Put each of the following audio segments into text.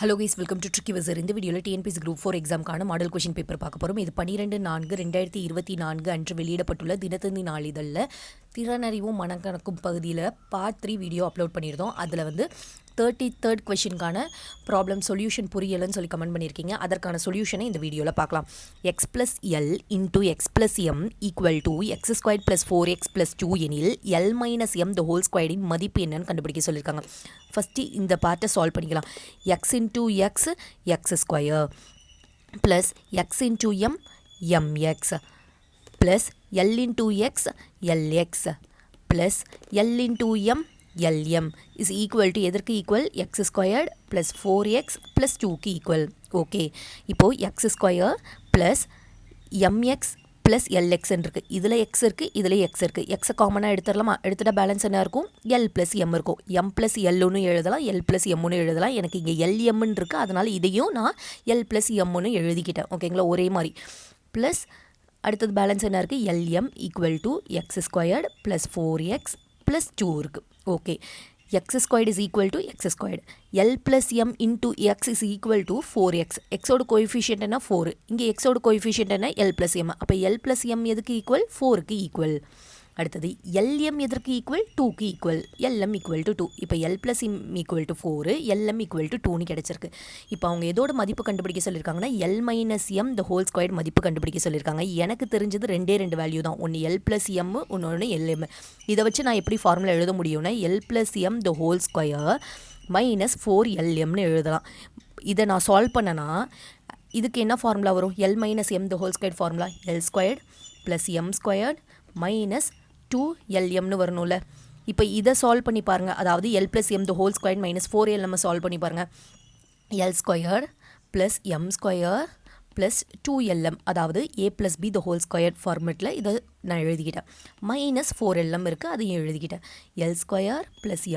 Hello guys, welcome to tricky wiser. இந்த வீடியோவில் TNPSC group 4 எக்ஸாமுக்கான மாடல் கொஷின் பேப்பர் பார்க்க போகிறோம். இது 12/4/2024 அன்று வெளியிடப்பட்டுள்ள தினத்தந்தி நாளிதழில் திறனறிவும் மனக்கணக்கும் பகுதியில் பார்ட் 3 வீடியோ அப்லோட் பண்ணியிருந்தோம். அதில் 33rd கொஷினுக்கான ப்ராப்ளம் சொல்யூஷன் புரியலன்னு சொல்லி கமெண்ட் பண்ணியிருக்கீங்க. அதற்கான சொல்யூஷனை இந்த வீடியோவில் பார்க்கலாம். x + l × x + m = x² + 4x + 2 எனில் l - m the whole squared இன் மதிப்பு என்னன்னு கண்டுபிடிக்க சொல்லியிருக்காங்க. ஃபஸ்ட்டு இந்த பார்ட்டை சால்வ் பண்ணிக்கலாம். x × x x² + x × m mx + l × x lx + l × m lm is equal to எதற்கு ஈக்குவல் x² + 4x + 2க்கு ஈக்குவல். ஓகே, இப்போது x² + mx + lx இருக்குது. இதில் x இருக்குது, இதில் x இருக்குது. எக்ஸை காமனாக எடுத்துடலாமா? எடுத்துகிட்ட பேலன்ஸ் என்ன இருக்கும்? l + m இருக்கும். m + l எழுதலாம், l + m எழுதலாம். எனக்கு இங்கே lm இருக்குது, அதனால் இதையும் நான் l + m எழுதிக்கிட்டேன். ஓகேங்களா? ஒரே மாதிரி ப்ளஸ் அடுத்தது பேலன்ஸ் என்ன இருக்குது? lm = x² + 4x + 2 இருக்குது. Okay, x² is equal to x². l + m into x is equal to 4x. xோட கோஎஃபிஷியன்ட் என்ன? 4. இங்கே xோட கோஎஃபிஷியன்ட் என்ன? l + m. அப்போ l + m எதுக்கு ஈக்குவல்? 4க்கு ஈக்குவல். அடுத்தது lm எதற்கு ஈக்குவல்? 2க்கு ஈக்குவல். lm = 2. இப்போ l + m = 4, lm = 2ன்னு கிடச்சிருக்கு. இப்போ அவங்க எதோட மதிப்பு கண்டுபிடிக்க சொல்லியிருக்காங்கன்னா l - m the whole squared மதிப்பு கண்டுபிடிக்க சொல்லியிருக்காங்க. எனக்கு தெரிஞ்சது ரெண்டு வேல்யூ தான். ஒன்று l + m, ஒன்று lm. இதை வச்சு நான் எப்படி ஃபார்முலா எழுத முடியும்னா l + m the whole square - 4lmனு எழுதலாம். இதை நான் சால்வ் பண்ணனா இதுக்கு என்ன ஃபார்முலா வரும்? l - m the whole squared formula l² + m² - 2lmனு வரணும்ல. இப்போ இதை சால்வ் பண்ணி பாருங்கள். அதாவது l + m the whole squared - 4lm solve பண்ணி பாருங்கள். l² + m² + 2lm, அதாவது a + b the whole squared ஃபார்மெட்டில் இதை நான் எழுதிக்கிட்டேன். -4lm இருக்குது, அதையும் எழுதிக்கிட்டேன். l² +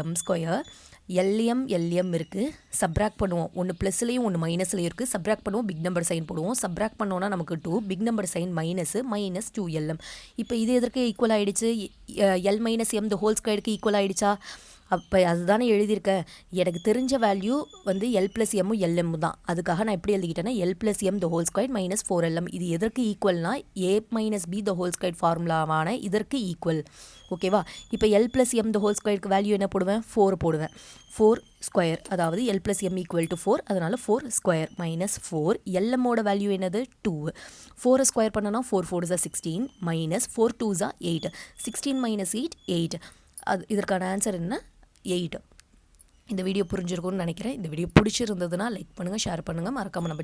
m², lm இருக்குது. சப்ராக்ட் பண்ணுவோம். ஒன்று ப்ளஸ்லேயும் ஒன்று மைனஸ்லேயும் இருக்குது. சப்ராக்ட் பண்ணுவோம், பிக் நம்பர் சைன் போடுவோம். சப்ராக்ட் பண்ணோன்னா நமக்கு 2, பிக் நம்பர் சைன் -2lm. இப்போ இது எதற்கு ஈக்குவல் ஆகிடுச்சு? l - m the whole squaredக்கு equal ஆகிடுச்சா? அப்போ அதுதானே எழுதியிருக்கேன். எனக்கு தெரிஞ்ச வேல்யூ l + m lm தான். அதுக்காக நான் எப்படி எழுதிக்கிட்டேன்னா l + m the whole squared - 4lm. இது எதற்கு ஈக்குவல்னா a - b the whole squared ஃபார்முலாவான இதற்கு ஈக்குவல். ஓகேவா? இப்போ l + m the whole squaredக்கு value என்ன போடுவேன்? 4 போடுவேன். 4², அதாவது l + m = 4, அதனால் 4² - 4. lmோட வேல்யூ என்னது? 2. 4 ஸ்கொயர் பண்ணனா 4 4 is 16 - 4 2 is 8. 16 - 8 8. அது இதற்கான ஆன்சர் என்ன? 8. இந்த வீடியோ புரிஞ்சிருக்கும்னு நினைக்கிறேன். இந்த வீடியோ பிடிச்சிருந்ததுன்னா லைக் பண்ணுங்கள், ஷேர் பண்ணுங்கள், மறக்காமல் நம்ம